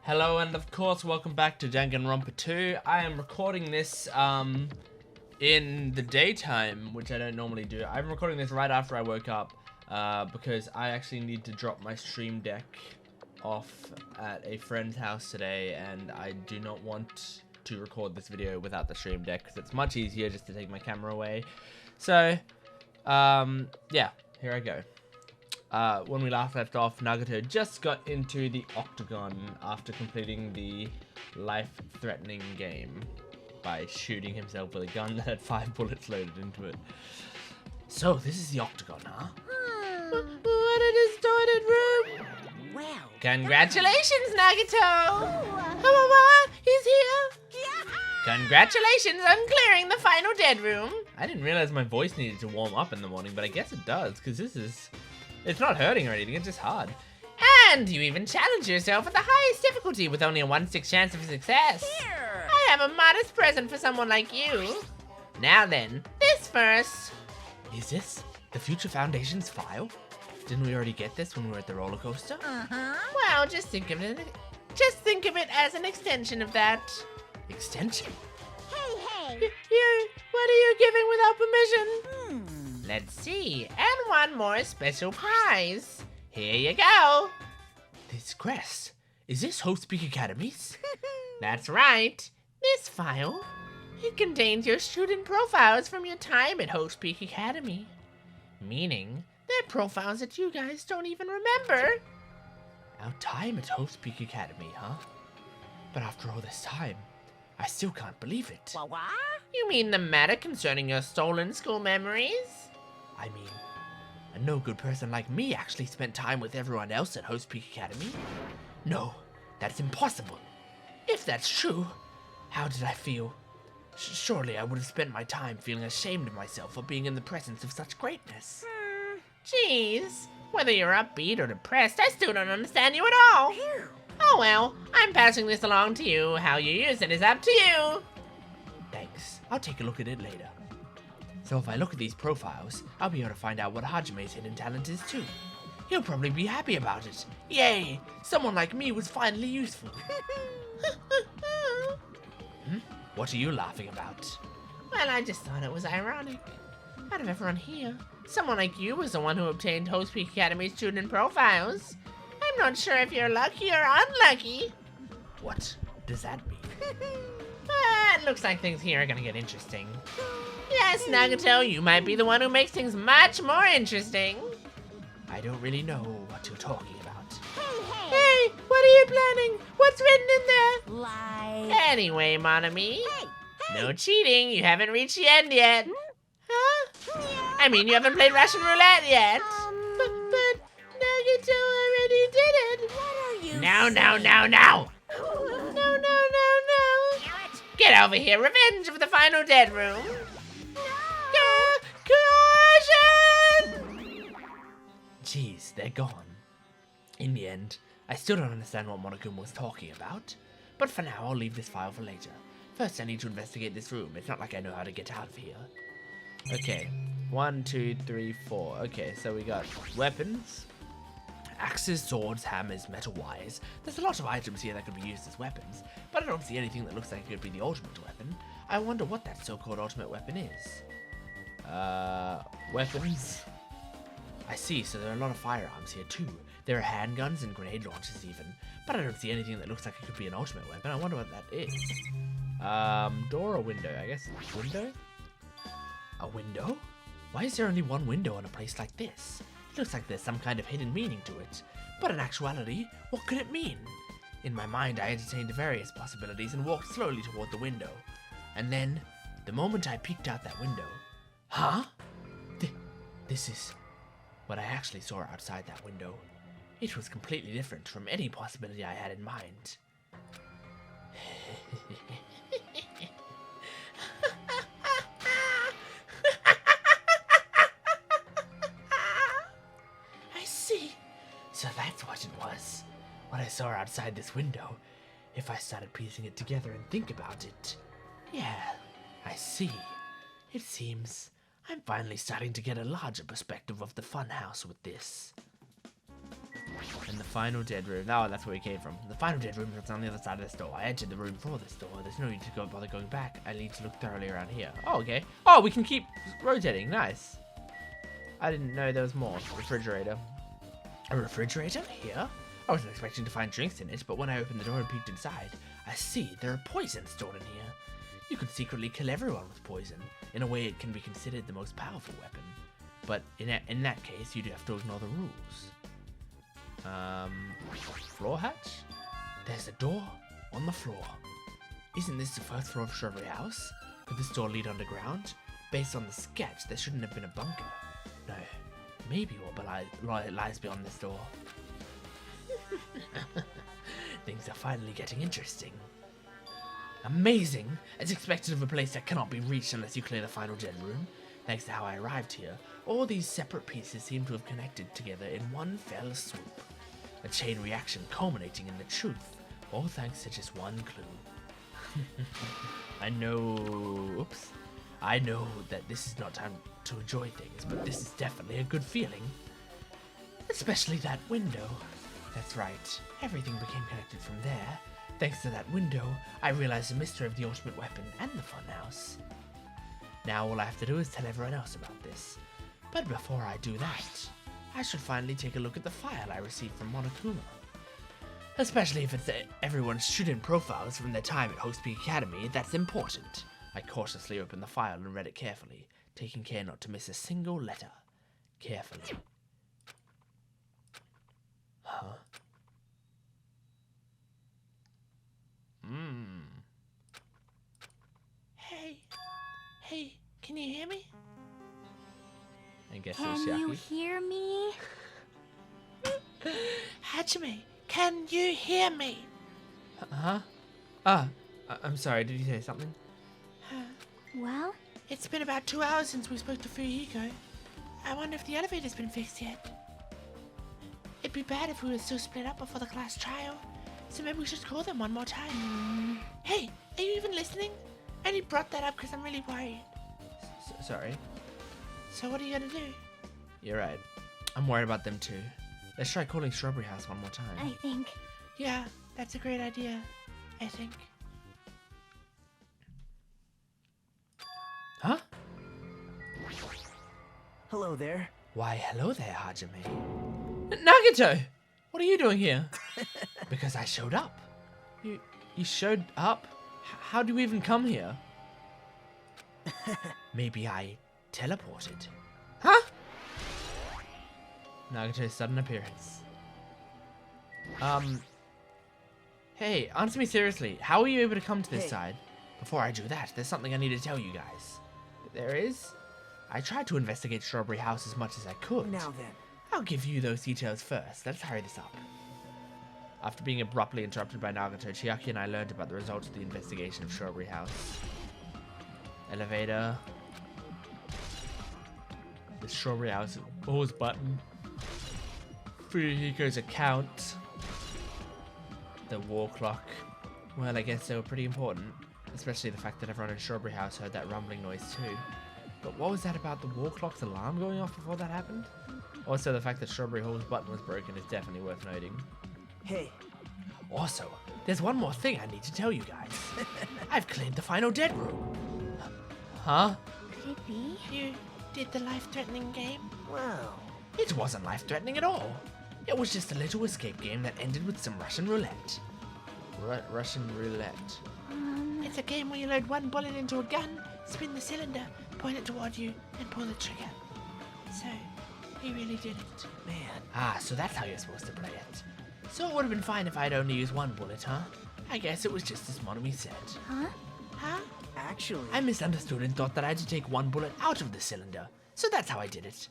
Hello, and of course, welcome back to Danganronpa 2. I am recording this in the daytime, which I don't normally do. I'm recording this right after I woke up because I actually need to drop my stream deck off at a friend's house today, and I do not want to record this video without the stream deck because it's much easier just to take my camera away. So, yeah, here I go. When we last left off, Nagato just got into the Octagon after completing the life-threatening game by shooting himself with a gun that had 5 bullets loaded into it. So, this is the Octagon, huh? What a distorted room! Well, Congratulations, Nagato! What? He's here? Congratulations on clearing the final dead room! I didn't realize my voice needed to warm up in the morning, but I guess it does, because this is... It's not hurting or anything, it's just hard. And you even challenge yourself at the highest difficulty with only a 1/6 chance of success. here. I have a modest present for someone like you. Now then, this first. Is this the Future Foundation's file? Didn't we already get this when we were at the roller coaster? Well, just think of it as an extension of that. Extension? Hey. What are you giving without permission? Let's see, and one more special prize. Here you go. This crest, is this Host Peak Academy's? That's right. This file, it contains your student profiles from your time at Host Peak Academy. Meaning, they're profiles that you guys don't even remember. Our time at Host Peak Academy, huh? But after all this time, I still can't believe it. What? You mean the matter concerning your stolen school memories? I mean, a no-good person like me actually spent time with everyone else at Host Peak Academy? No, that's impossible. If that's true, how did I feel? Surely I would have spent my time feeling ashamed of myself for being in the presence of such greatness. Jeez, whether you're upbeat or depressed, I still don't understand you at all. Oh well, I'm passing this along to you. How you use it is up to you. Thanks, I'll take a look at it later. So if I look at these profiles, I'll be able to find out what Hajime's hidden talent is too. He'll probably be happy about it. Yay! Someone like me was finally useful. What are you laughing about? Well, I just thought it was ironic. Out of everyone here, someone like you was the one who obtained Host Peak Academy student profiles. I'm not sure if you're lucky or unlucky. What does that mean? It looks like things here are gonna get interesting. Yes, Nagato, you might be the one who makes things much more interesting. I don't really know what you're talking about. Hey, what are you planning? What's written in there? Like. Anyway, mon ami, no cheating. You haven't reached the end yet. Huh? I mean, you haven't played Russian roulette yet. But Nagato already did it. What are you No. saying? No. Get over here. Revenge of the final dead room. Caution! Jeez, they're gone. In the end, I still don't understand what Monokuma was talking about. But for now, I'll leave this file for later. First, I need to investigate this room. It's not like I know how to get out of here. Okay. 1, 2, 3, 4. Okay, so we got weapons. Axes, swords, hammers, metal wires. There's a lot of items here that could be used as weapons, but I don't see anything that looks like it could be the ultimate weapon. I wonder what that so-called ultimate weapon is. Weapons. I see, so there are a lot of firearms here too. There are handguns and grenade launchers even, but I don't see anything that looks like it could be an ultimate weapon. I wonder what that is. Door or window? I guess window? A window? Why is there only one window in a place like this? It looks like there's some kind of hidden meaning to it. But in actuality, what could it mean? In my mind, I entertained various possibilities and walked slowly toward the window. And then, the moment I peeked out that window... Huh? This is what I actually saw outside that window. It was completely different from any possibility I had in mind. I see. So that's what it was. What I saw outside this window. If I started piecing it together and think about it. Yeah, I see. It seems I'm finally starting to get a larger perspective of the funhouse with this. And the final dead room. Oh, that's where we came from. The final dead room is on the other side of this door. I entered the room for this door. There's no need to bother going back. I need to look thoroughly around here. Oh, okay. Oh, we can keep rotating. Nice. I didn't know there was more. Refrigerator. A refrigerator? Here? I wasn't expecting to find drinks in it, but when I opened the door and peeked inside, I see there are poisons stored in here. You could secretly kill everyone with poison. In a way, it can be considered the most powerful weapon. But in that case, you'd have to ignore the rules. Floor hatch? There's a door on the floor. Isn't this the first floor of Strawberry House? Could this door lead underground? Based on the sketch, there shouldn't have been a bunker. No, maybe what lies beyond this door. Things are finally getting interesting. Amazing! As expected of a place that cannot be reached unless you clear the final dead room. Thanks to how I arrived here, all these separate pieces seem to have connected together in one fell swoop. A chain reaction culminating in the truth, all thanks to just one clue. I know that this is not time to enjoy things, but this is definitely a good feeling. Especially that window. That's right, everything became connected from there. Thanks to that window, I realized the mystery of the ultimate weapon and the funhouse. Now all I have to do is tell everyone else about this. But before I do that, I should finally take a look at the file I received from Monokuma. Especially if it's everyone's student profiles from their time at Host Peak Academy, that's important. I cautiously opened the file and read it carefully, taking care not to miss a single letter. Carefully. Huh? Hey, can you hear me? I guess Can you hear me? Hajime, can you hear me? Huh? I'm sorry, did you say something? Well? It's been about 2 hours since we spoke to Fuyiko. I wonder if the elevator's been fixed yet. It'd be bad if we were still split up before the class trial, so maybe we should call them one more time. Hey, are you even listening? I only brought that up because I'm really worried. Sorry. So what are you gonna do? You're right. I'm worried about them too. Let's try calling Strawberry House one more time. I think. Yeah, that's a great idea. I think. Huh? Hello there. Why, hello there, Hajime. Nagito! What are you doing here? Because I showed up. You showed up? How do you even come here? Maybe I teleported. Huh? Nagito's sudden appearance. Hey, answer me seriously. How are you able to come to this side? Before I do that, there's something I need to tell you guys. There is? I tried to investigate Strawberry House as much as I could. Now then. I'll give you those details first. Let's hurry this up. After being abruptly interrupted by Nagato, Chiaki and I learned about the results of the investigation of Strawberry House. Elevator. The Strawberry House pause button. Fuyuhiko's account. The wall clock. Well, I guess they were pretty important. Especially the fact that everyone in Strawberry House heard that rumbling noise too. But what was that about the wall clock's alarm going off before that happened? Also, the fact that Strawberry Hall's button was broken is definitely worth noting. Hey. Also, there's one more thing I need to tell you guys. I've cleared the final dead room. Huh? Could it be? You did the life-threatening game? Wow. It wasn't life-threatening at all. It was just a little escape game that ended with some Russian roulette. Russian roulette. It's a game where you load one bullet into a gun, spin the cylinder, point it toward you, and pull the trigger. So, he really did it. Man. Ah, so that's how you're supposed to play it. So it would have been fine if I'd only used one bullet, huh? I guess it was just as Monomi said. Huh? Huh? Actually. I misunderstood and thought that I had to take one bullet out of the cylinder. So that's how I did it.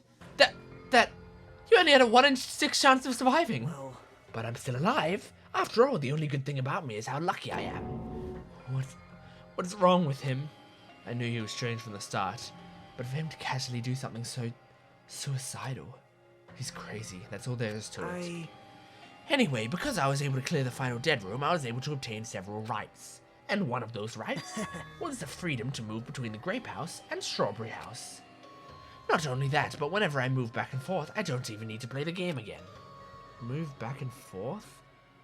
You only had a 1 in 6 chance of surviving. Well. But I'm still alive. After all, the only good thing about me is how lucky I am. What's wrong with him? I knew he was strange from the start, but for him to casually do something so suicidal, he's crazy. That's all there is to it. Anyway, because I was able to clear the final dead room, I was able to obtain several rights. And one of those rights was the freedom to move between the Grape House and Strawberry House. Not only that, but whenever I move back and forth, I don't even need to play the game again. move back and forth?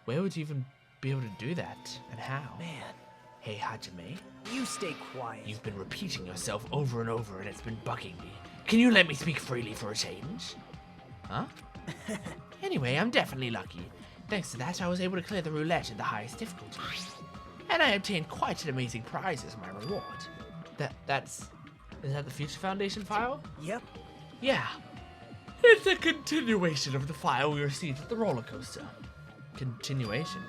Where would you even be able to do that? And how? Man, Hey, Hajime. you stay quiet. You've been repeating yourself over and over and it's been bugging me. Can you let me speak freely for a change? Huh? Anyway, I'm definitely lucky. Thanks to that, I was able to clear the roulette at the highest difficulty. And I obtained quite an amazing prize as my reward. Is that the Future Foundation file? Yep. Yeah. It's a continuation of the file we received at the roller coaster. Continuation?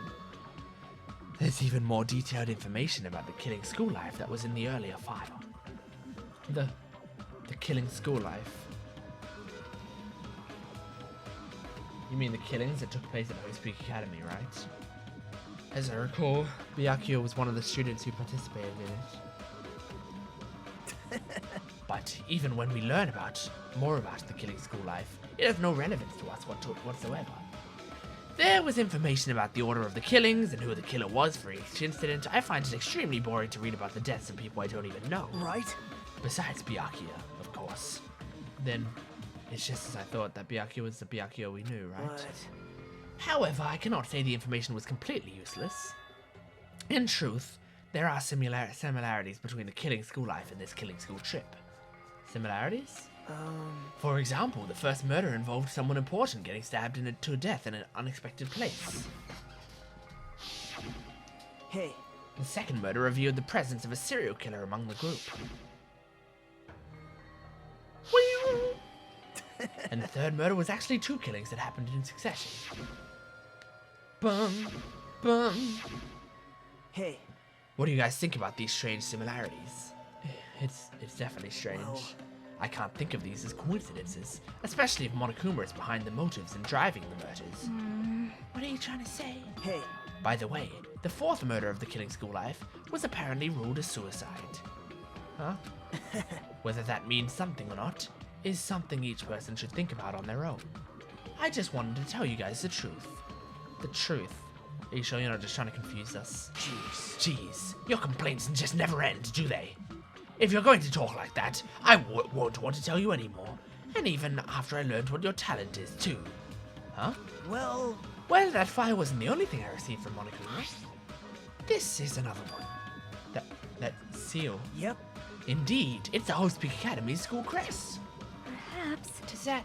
There's even more detailed information about the killing school life that was in the earlier file. The killing school life. You mean the killings that took place at Host Peak Academy, right? As I recall, Byakuya was one of the students who participated in it. But even when we learn more about the killing school life, it has no relevance to us whatsoever. There was information about the order of the killings and who the killer was for each incident. I find it extremely boring to read about the deaths of people I don't even know. Right? Besides Byakuya, of course. Then, it's just as I thought, that Byakuya was the Byakuya we knew, right? But However, I cannot say the information was completely useless. In truth, there are similarities between the killing school life and this killing school trip. Similarities? For example, the first murder involved someone important getting stabbed to death in an unexpected place. hey, The second murder revealed the presence of a serial killer among the group. And the third murder was actually 2 killings that happened in succession. Bum, bum. hey, What do you guys think about these strange similarities? It's definitely strange. Well- I can't think of these as coincidences, especially if Monokuma is behind the motives and driving the murders. What are you trying to say? hey, By the way, the 4th murder of the killing school life was apparently ruled a suicide. Huh? Whether that means something or not is something each person should think about on their own. I just wanted to tell you guys the truth. The truth. Are you sure you're not just trying to confuse us? Jeez, your complaints just never end, do they? If you're going to talk like that, I won't want to tell you anymore. And even after I learned what your talent is, too. Huh? well, Well, that file wasn't the only thing I received from Monokuma. This is another one. That seal. yep. Indeed, it's the Host Peak Academy's school crest. Perhaps. Does that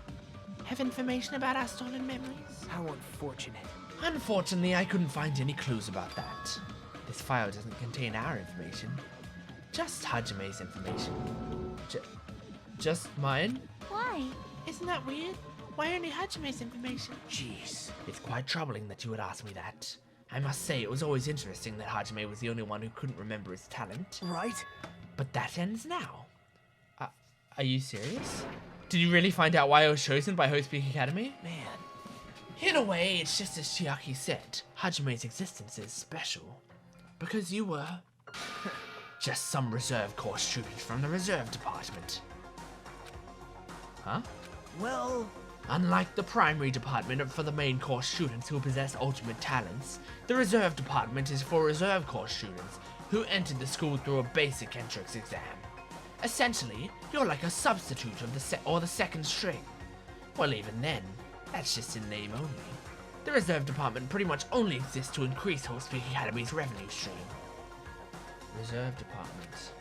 have information about our stolen memories? How unfortunate. Unfortunately, I couldn't find any clues about that. This file doesn't contain our information. Just Hajime's information. Just mine? Why? Isn't that weird? Why only Hajime's information? Jeez. It's quite troubling that you would ask me that. I must say, it was always interesting that Hajime was the only one who couldn't remember his talent. Right? But that ends now. Are you serious? Did you really find out why I was chosen by Host Peak Academy? Man, In a way, it's just as Chiaki said. Hajime's existence is special. Because you were... just some reserve corps student from the reserve department. Huh? well, Unlike the primary department for the main course students who possess ultimate talents, the reserve department is for reserve course students who entered the school through a basic entrance exam. Essentially, you're like a substitute of the second string. Well, even then, that's just in name only. The reserve department pretty much only exists to increase Host Peak Academy's revenue stream. Reserve department.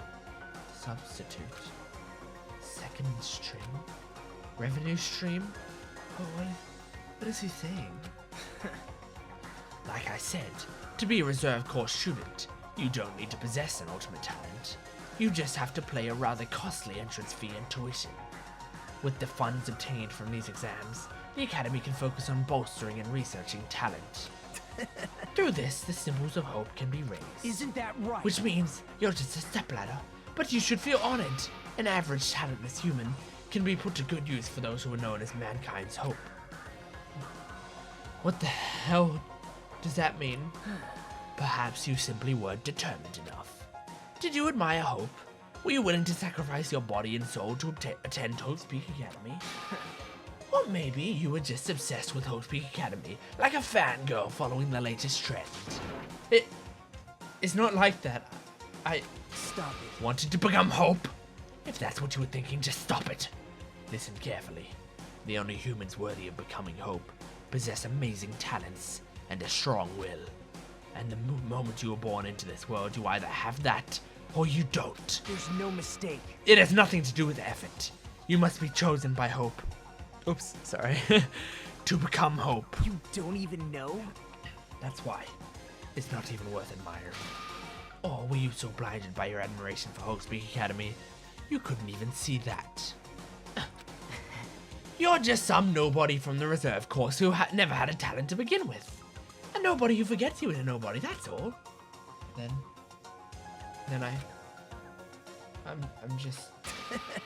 Substitute. Second string. Revenue stream? Oh, what is he saying? Like I said, to be a reserve course student, you don't need to possess an ultimate talent. You just have to pay a rather costly entrance fee and tuition. With the funds obtained from these exams, the Academy can focus on bolstering and researching talent. Through this, the symbols of hope can be raised. isn't that right? Which means you're just a stepladder, but you should feel honored. An average talentless human can be put to good use for those who are known as mankind's hope. What the hell does that mean? Perhaps you simply weren't determined enough. Did you admire hope? Were you willing to sacrifice your body and soul to attend Host Peak Academy? Or maybe you were just obsessed with Host Peak Academy, like a fangirl following the latest trend. It's not like that. I Stop it. wanted to become Hope. If that's what you were thinking, just stop it. Listen carefully. The only humans worthy of becoming Hope possess amazing talents and a strong will. And the moment you were born into this world, you either have that or you don't. There's no mistake. It has nothing to do with effort. You must be chosen by hope. Oops, sorry. To become hope. You don't even know? That's why. It's not even worth admiring. Or were you so blinded by your admiration for Hogspeak Academy, you couldn't even see that? You're just some nobody from the reserve course who never had a talent to begin with. A nobody who forgets he was a nobody, that's all. Then I'm just...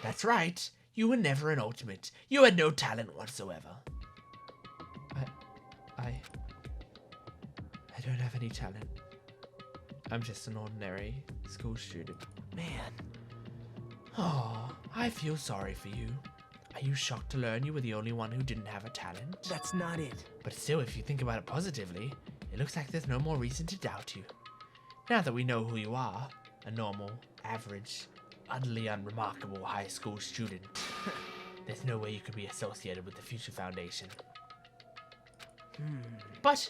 That's right. You were never an ultimate. You had no talent whatsoever. I don't have any talent. I'm just an ordinary school student. Man. Oh, I feel sorry for you. Are you shocked to learn you were the only one who didn't have a talent? That's not it. But still, if you think about it positively, it looks like there's no more reason to doubt you. Now that we know who you are, a normal, average, utterly unremarkable high school student, there's no way you could be associated with the Future Foundation. But,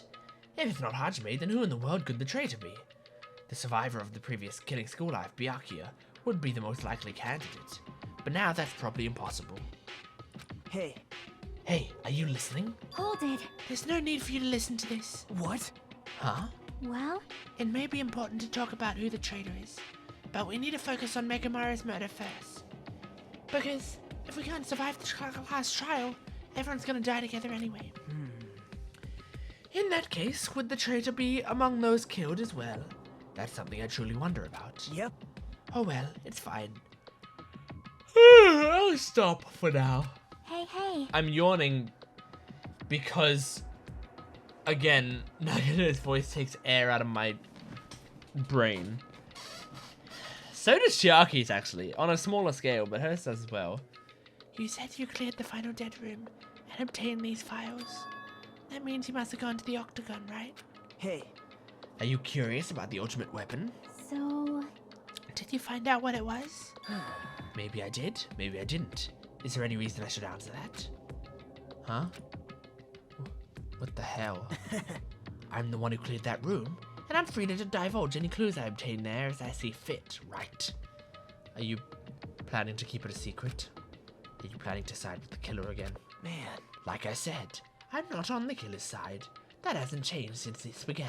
if it's not Hajime, then who in the world could the traitor be? The survivor of the previous killing school life, Byakuya, would be the most likely candidate. But now that's probably impossible. Hey. Hey, are you listening? Hold it. There's no need for you to listen to this. What? Huh? Well, It may be important to talk about who the traitor is, but we need to focus on Megamaru's murder first. Because if we can't survive the last trial, everyone's gonna die together anyway. In that case, would the traitor be among those killed as well? That's something I truly wonder about. Yep. Oh well, it's fine. I'll stop for now. hey. I'm yawning because, again, Nagato's voice takes air out of my brain. So does Chiaki's, actually, on a smaller scale, but hers does as well. You said you cleared the final dead room and obtained these files. That means you must have gone to the Octagon, right? Hey. Are you curious about the ultimate weapon? So, Did you find out what it was? Maybe I did, maybe I didn't. Is there any reason I should answer that? Huh? What the hell? I'm the one who cleared that room, and I'm free to divulge any clues I obtain there as I see fit, right? Are you planning to keep it a secret? Are you planning to side with the killer again? Man. Like I said, I'm not on the killer's side. That hasn't changed since this began.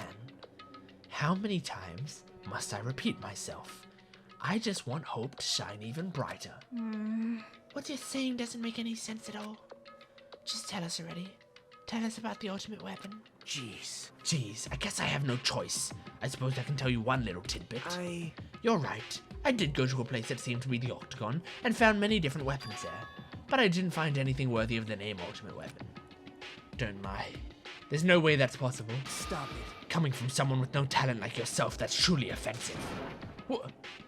How many times must I repeat myself? I just want hope to shine even brighter. What you're saying doesn't make any sense at all. Just tell us already. Tell us about the ultimate weapon. Jeez, I guess I have no choice. I suppose I can tell you one little tidbit. You're right. I did go to a place that seemed to be the Octagon and found many different weapons there. But I didn't find anything worthy of the name ultimate weapon. Don't lie. There's no way that's possible. Stop it. Coming from someone with no talent like yourself, that's truly offensive.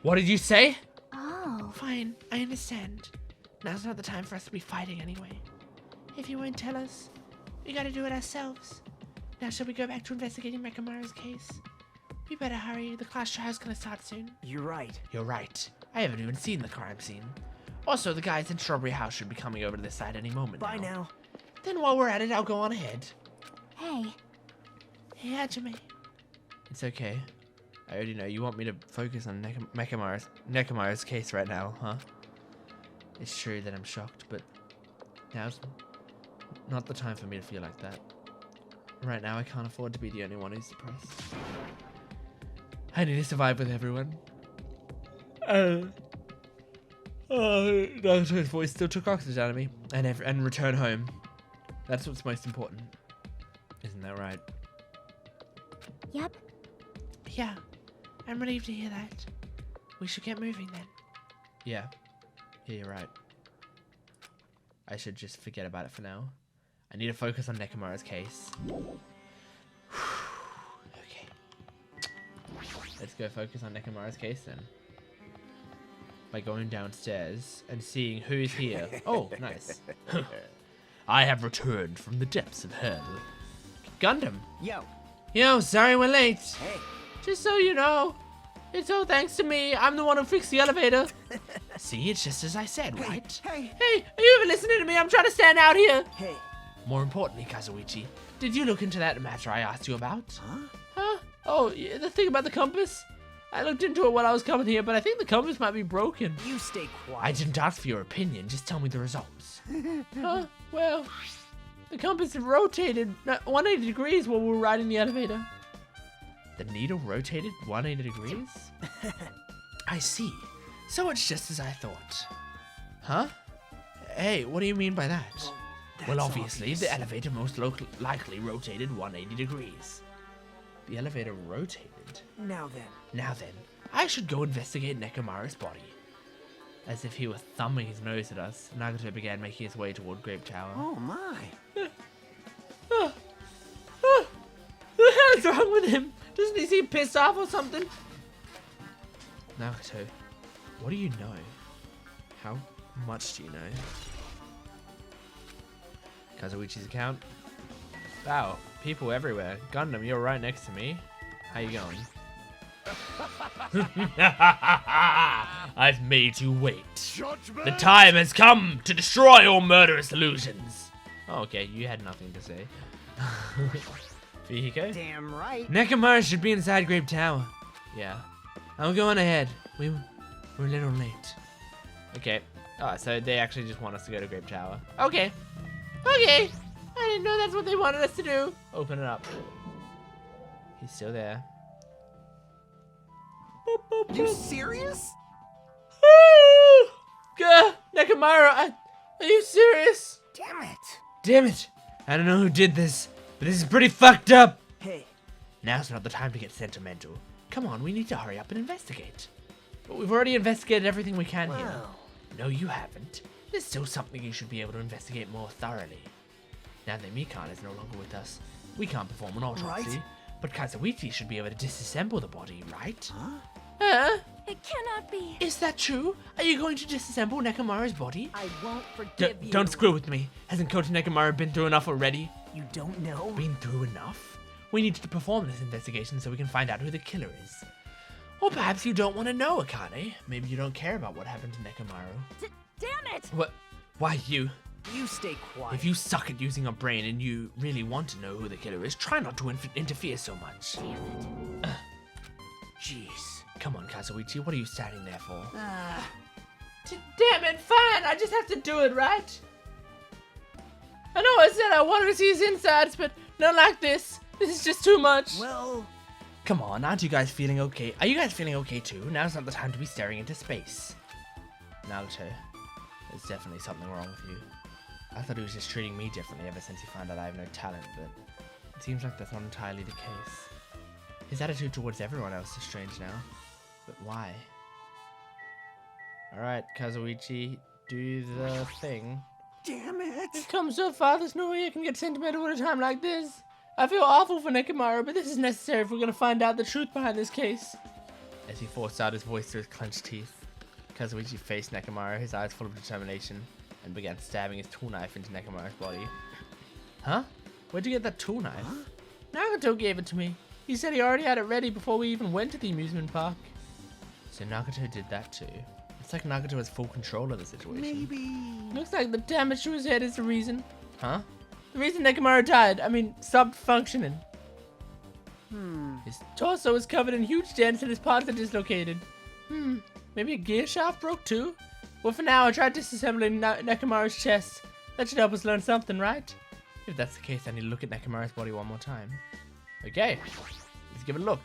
What did you say? oh, Fine, I understand. Now's not the time for us to be fighting anyway. If you won't tell us, we gotta do it ourselves. Now shall we go back to investigating Mekamaru's case? We better hurry, the class trial's gonna start soon. You're right. You're right. I haven't even seen the crime scene. Also, the guys in Strawberry House should be coming over to this side any moment Bye now. Then while we're at it, I'll go on ahead. hey. Hey, Hajime. It's okay. I already know you want me to focus on Nekamaru's case right now, huh? It's true that I'm shocked, but now's not the time for me to feel like that. Right now, I can't afford to be the only one who's depressed. I need to survive with everyone. Naruto's voice still took oxygen out of me, and return home. That's what's most important. Isn't that right? Yep. Yeah, I'm relieved to hear that. We should get moving then. Yeah, you're right. I should just forget about it for now. I need to focus on Nekamaru's case. Okay. Let's go focus on Nekamaru's case then. By going downstairs and seeing who's here. Oh, nice. I have returned from the depths of hell. Gundam. Yo, sorry we're late. Hey. Just so you know, it's all thanks to me. I'm the one who fixed the elevator. See, it's just as I said, right? Hey. Hey, are you even listening to me? I'm trying to stand out here. Hey. More importantly, Kazuichi, Did you look into that matter I asked you about? Huh? Huh? Oh, yeah, the thing about the compass? I looked into it while I was coming here, but I think the compass might be broken. You stay quiet. I didn't ask for your opinion, just tell me the results. Huh? Well, the compass rotated 180 degrees while we were riding the elevator. The needle rotated 180 degrees? I see. So it's just as I thought. Huh? Hey, what do you mean by that? Well, obviously, the elevator most likely rotated 180 degrees. The elevator rotated? Now then, I should go investigate Nekomaru's body. As if he were thumbing his nose at us, Nagato began making his way toward Grape Tower. Oh my. What the hell is wrong with him? Doesn't he seem pissed off or something? Nagato, what do you know? How much do you know? Kazuichi's account. Wow, people everywhere. Gundam, you're right next to me. How you going? I've made you wait. The time has come to destroy your murderous illusions. Oh, okay, you had nothing to say. Fihiko? Damn right. Nekomaru should be inside Grape Tower. Yeah. I'm going ahead. We're a little late. Okay. Oh, so they actually just want us to go to Grape Tower. Okay. Okay. I didn't know that's what they wanted us to do. Open it up. He's still there. Boop, boop, You boop. serious? Nekomaru, are you serious? Damn it. Damn it. I don't know who did this, but this is pretty fucked up. Hey, Now's not the time to get sentimental. Come on, we need to hurry up and investigate. But we've already investigated everything we can here. well, No, you haven't. There's still something you should be able to investigate more thoroughly. Now that Mikan is no longer with us, we can't perform an autopsy. Right. But Kazuichi should be able to disassemble the body, right? huh? It cannot be. Is that true? Are you going to disassemble Nekomaru's body? I won't forgive you. Don't screw with me. Hasn't Kota Nekomaru been through enough already? You don't know? Been through enough? We need to perform this investigation so we can find out who the killer is. Or perhaps you don't want to know, Akane. Maybe you don't care about what happened to Nekomaru. Damn it! What? Why you? You stay quiet. If you suck at using a brain and you really want to know who the killer is, try not to interfere so much. Damn it. Jeez. Come on, Kazuichi, what are you standing there for? Damn it, fine. I just have to do it, right? I know I said I wanted to see his insides, but not like this. This is just too much. well, Come on, aren't you guys feeling okay? Are you guys feeling okay too? Now's not the time to be staring into space. Naruto, there's definitely something wrong with you. I thought he was just treating me differently ever since he found out I have no talent, but it seems like that's not entirely the case. His attitude towards everyone else is strange now. But why? Alright, Kazuichi, do the thing. damn it. We've come so far, there's no way I can get sentimental at a time like this. I feel awful for Nekomaru, but this is necessary if we're gonna find out the truth behind this case. As he forced out his voice through his clenched teeth, Kazuichi faced Nekomaru, his eyes full of determination, and began stabbing his tool knife into Nekomaru's body. Huh? Where'd you get that tool knife? Nagato gave it to me. He said he already had it ready before we even went to the amusement park. So Nagato did that too. It's like Nagato has full control of the situation. Maybe. Looks like the damage to his head is the reason. Huh? The reason Nekomaru died. Stopped functioning. His Torso is covered in huge dents and his parts are dislocated. Maybe a gear shaft broke too? Well, for now, I tried disassembling Nekomaru's chest. That should help us learn something, right? If that's the case, I need to look at Nekomaru's body one more time. Okay, let's give it a look.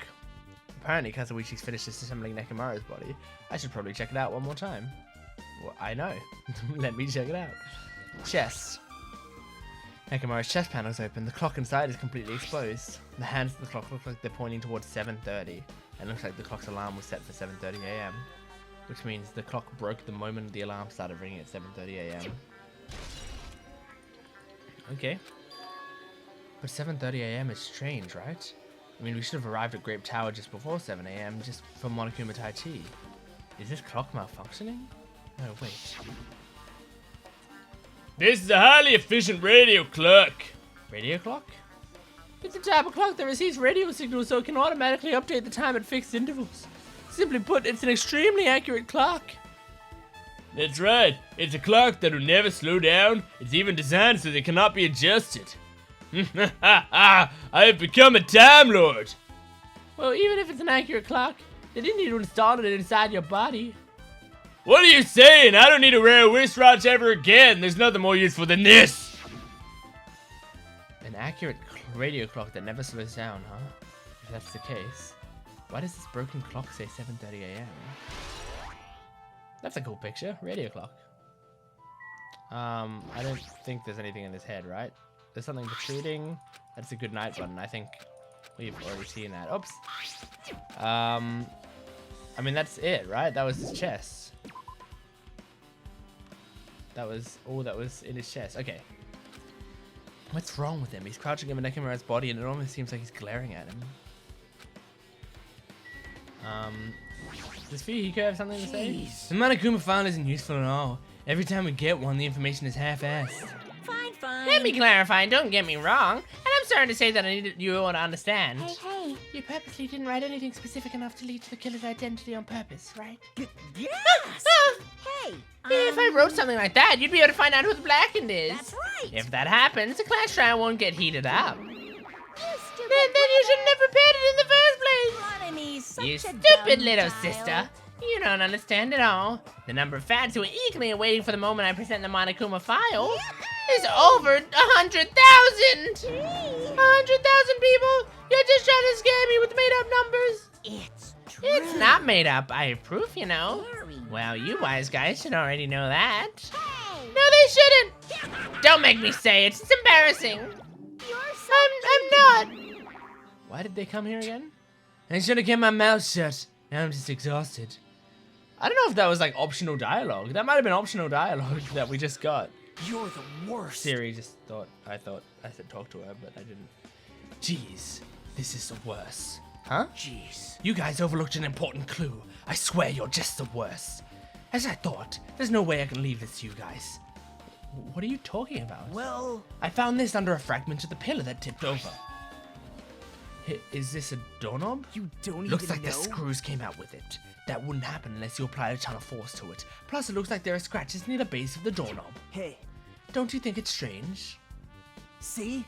Apparently, Kazuichi's finished disassembling Nekomaru's body. I should probably check it out one more time. Well, I know. Let me check it out. Chest. Nekomaru's chest panel is open. The clock inside is completely exposed. The hands of the clock look like they're pointing towards 7:30. And looks like the clock's alarm was set for 7:30 a.m. Which means the clock broke the moment the alarm started ringing at 7:30 a.m. Okay. But 7:30 a.m. is strange, right? I mean, we should have arrived at Grape Tower just before 7 a.m. just for Monokuma Tai Chi. Is this clock malfunctioning? No, wait. This is a highly efficient radio clock. Radio clock? It's a type of clock that receives radio signals so it can automatically update the time at fixed intervals. Simply put, it's an extremely accurate clock. That's right. It's a clock that will never slow down. It's even designed so that it cannot be adjusted. I have become a Time Lord. Well, even if it's an accurate clock, they didn't need to install it inside your body. What are you saying? I don't need to wear a wristwatch ever again. There's nothing more useful than this. An accurate radio clock that never slows down, huh? If that's the case, why does this broken clock say 7:30 a.m.? That's a cool picture. Radio clock. I don't think there's anything in his head, right? There's something protruding. That's a good night button. I think we've already seen that. Oops. I mean, that's it, right? That was his chest. That was all that was in his chest. Okay. What's wrong with him? He's crouching him and necking around his body, and it almost seems like he's glaring at him. Does Fuyuhiko have something to say? The Monokuma file isn't useful at all. Every time we get one, the information is half-assed. Fine, fine. Let me clarify, don't get me wrong. And I'm sorry to say that I need you all to understand. Hey. You purposely didn't write anything specific enough to lead to the killer's identity on purpose, right? Yes. Hey. If I wrote something like that, you'd be able to find out who the Blackened is. That's right. If that happens, the class trial won't get heated up. Then You you shouldn't have prepared it in the first place. Running me, such You a stupid dumb little child. sister. You don't understand at all. The number of fans who are eagerly awaiting for the moment I present the Monokuma file is over 100,000! 100,000 people! You're just trying to scare me with made-up numbers! It's true. It's not made up. I have proof, you know. Very Well, you wise guys should already know that. Hey. No, they shouldn't! Don't make me say it. It's embarrassing. You're so I'm not. Why did they come here again? I should have kept my mouth shut. Now I'm just exhausted. I don't know if that was like optional dialogue. That might have been optional dialogue that we just got. You're the worst. Siri just thought I said talk to her, but I didn't. Jeez, this is the worst. Huh? Jeez. You guys overlooked an important clue. I swear you're just the worst. As I thought, there's no way I can leave this to you guys. What are you talking about? Well, I found this under a fragment of the pillar that tipped over. Is this a doorknob? you don't Looks even like know. the screws came out with it. That wouldn't happen unless you applied a ton of force to it. Plus, it looks like there are scratches near the base of the doorknob. Hey, Don't you think it's strange? see?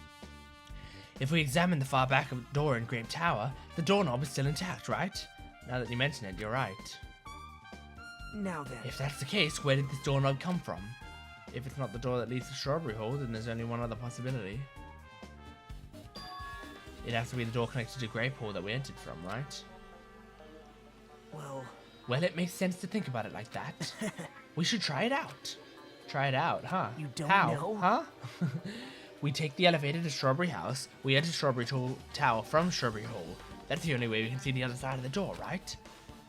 If we examine the far back of the door in Grape Tower, the doorknob is still intact, right? Now that you mention it, you're right. Now then. If that's the case, where did this doorknob come from? If it's not the door that leads to Strawberry Hall, then there's only one other possibility. It has to be the door connected to Grape Hall that we entered from, right? Well, it makes sense to think about it like that. We should try it out. Try it out, huh? You don't How? know? Huh? We take the elevator to Strawberry House. We enter Strawberry Tower from Strawberry Hall. That's the only way we can see the other side of the door, right?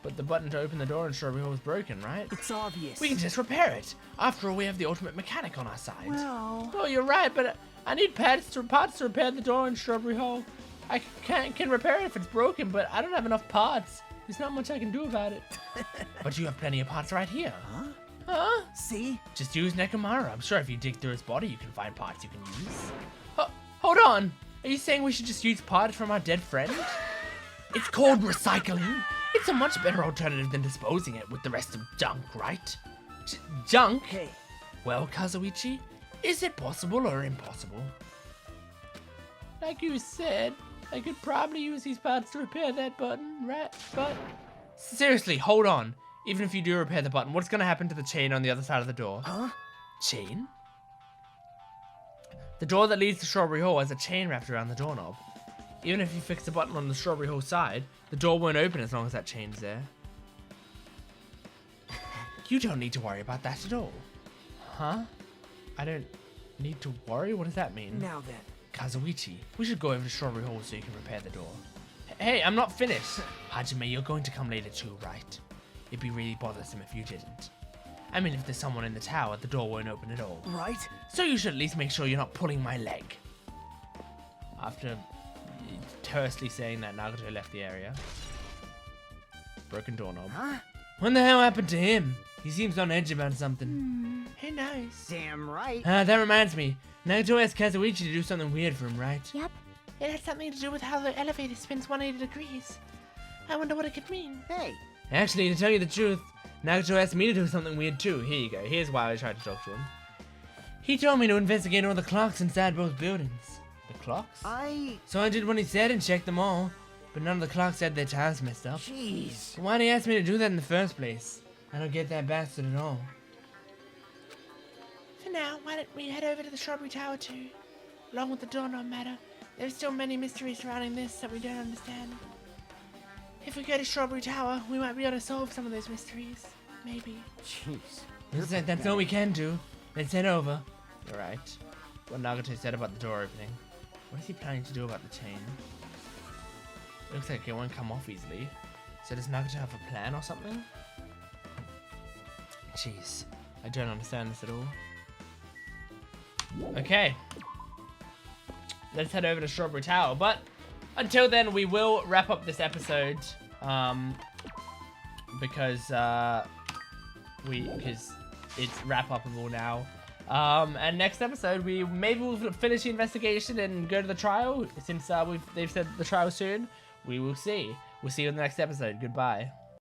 But the button to open the door in Strawberry Hall is broken, right? it's obvious. We can just repair it. After all, we have the ultimate mechanic on our side. Well, You're right, but I need parts to repair the door in Strawberry Hall. I can repair it if it's broken, but I don't have enough parts. There's not much I can do about it. But you have plenty of parts right here. Huh? Huh? See? Just use Nekomaru. I'm sure if you dig through his body, you can find parts you can use. Hold on. Are you saying we should just use parts from our dead friend? It's called recycling. It's a much better alternative than disposing it with the rest of junk, right? Junk? Hey, Well, Kazuichi, is it possible or impossible? Like you said, I could probably use these parts to repair that button, right? But seriously, hold on. Even if you do repair the button, what's gonna happen to the chain on the other side of the door? huh? Chain? The door that leads to Strawberry Hall has a chain wrapped around the doorknob. Even if you fix the button on the Strawberry Hall side, the door won't open as long as that chain's there. You don't need to worry about that at all. Huh? I don't need to worry? What does that mean? Now then. Kazuichi, we should go over to Strawberry Hall so you can repair the door. Hey, I'm not finished. Hajime, you're going to come later too, right? It'd be really bothersome if you didn't. I mean, if there's someone in the tower, the door won't open at all. Right? So you should at least make sure you're not pulling my leg. After tersely saying that, Nagato left the area. Broken doorknob. Huh? What the hell happened to him? He seems on edge about something. Hey, nice. Damn right. That reminds me. Nagato asked Kazuichi to do something weird for him, right? Yep. It has something to do with how the elevator spins 180 degrees. I wonder what it could mean. Hey, Actually, to tell you the truth, Nagato asked me to do something weird too. Here you go. Here's why I tried to talk to him. He told me to investigate all the clocks inside both buildings. The clocks? So I did what he said and checked them all, but none of the clocks had their times messed up. Jeez. Why'd he ask me to do that in the first place? I don't get that bastard at all. For now, why don't we head over to the Strawberry Tower too? Along with the doorknob matter, there's still many mysteries surrounding this that we don't understand. If we go to Strawberry Tower, we might be able to solve some of those mysteries. Maybe. Jeez. That's all we can do. Let's head over. You're right. What Nagato said about the door opening. What is he planning to do about the chain? It looks like it won't come off easily. So does Nagato have a plan or something? Jeez. I don't understand this at all. Okay. Let's head over to Strawberry Tower. But until then, we will wrap up this episode. Because it's wrap-upable now. And next episode, maybe we'll finish the investigation and go to the trial. Since they've said the trial soon, we will see. We'll see you in the next episode. Goodbye.